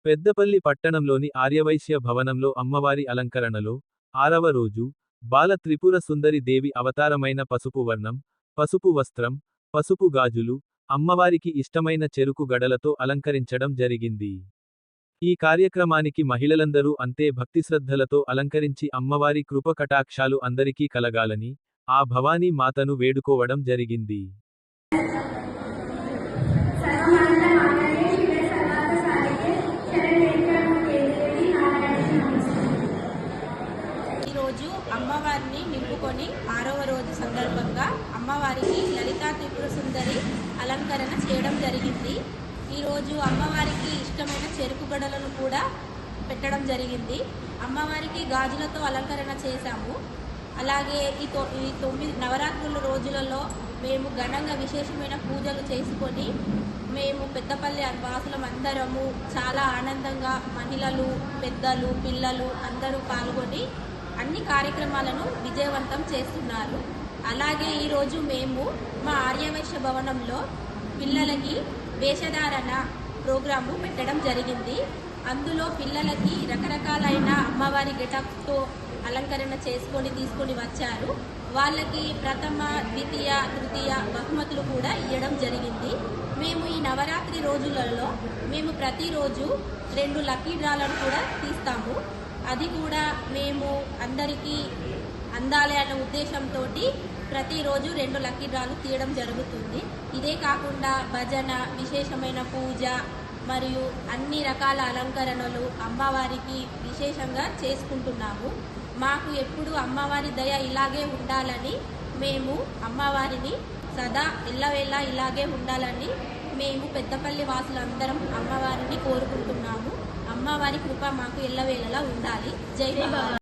పెద్దపల్లి పట్టణంలోని ఆర్యవైశ్య భవనంలో అమ్మవారి అలంకరణలో 6వ రోజు బాల త్రిపుర సుందరి దేవి అవతారమైన పసుపు వర్ణం, పసుపు వస్త్రం, పసుపు గాజులు, అమ్మవారికి ఇష్టమైన చెరుకు గడలతో అలంకరించడం జరిగింది. ఈ కార్యక్రమానికి మహిళలందరూ అంతే భక్తిశ్రద్ధలతో అలంకరించి అమ్మవారి కృప కటాక్షాలు అందరికీ కలగాలని ఆ భవానీ మాతను వేడుకోవడం జరిగింది. ఈరోజు అమ్మవారిని నింపుకొని 6వ రోజు సందర్భంగా అమ్మవారికి లలితా త్రిపుర సుందరి అలంకరణ చేయడం జరిగింది. ఈరోజు అమ్మవారికి ఇష్టమైన చెరుకు గడలను కూడా పెట్టడం జరిగింది. అమ్మవారికి గాజులతో అలంకరణ చేశాము. అలాగే ఈ 9 నవరాత్రుల రోజులలో మేము ఘనంగా విశేషమైన పూజలు చేసుకొని మేము పెద్దపల్లి వాసులం అందరము చాలా ఆనందంగా మహిళలు, పెద్దలు, పిల్లలు అందరూ పాల్గొని అన్ని కార్యక్రమాలను విజయవంతం చేస్తున్నారు. అలాగే ఈరోజు మేము మా ఆర్యవైశ్య భవనంలో పిల్లలకి వేషధారణ ప్రోగ్రాము పెట్టడం జరిగింది. అందులో పిల్లలకి రకరకాలైన అమ్మవారి గెటప్తో అలంకరణ తీసుకొని వచ్చారు. వాళ్ళకి ప్రథమ, ద్వితీయ, తృతీయ బహుమతులు కూడా ఇవ్వడం జరిగింది. మేము ఈ నవరాత్రి రోజులలో మేము ప్రతిరోజు 2 లక్కీ డ్రాలను కూడా తీస్తాము. అది కూడా మేము అందరికీ అందాలి అన్న ఉద్దేశంతో ప్రతిరోజు 2 లక్కీ డ్రాలు తీయడం జరుగుతుంది. ఇదే కాకుండా భజన, విశేషమైన పూజ మరియు అన్ని రకాల అలంకరణలు అమ్మవారికి విశేషంగా చేసుకుంటున్నాము. మాకు ఎప్పుడు అమ్మవారి దయ ఇలాగే ఉండాలని మేము అమ్మవారిని సదా ఎల్లవేళ ఇలాగే ఉండాలని మేము పెద్దపల్లి వాసులందరం అమ్మవారిని కోరుకుంటున్నాము. అమ్మవారి కృప మాకు ఎల్లవేళలా ఉండాలి. జై బాబా.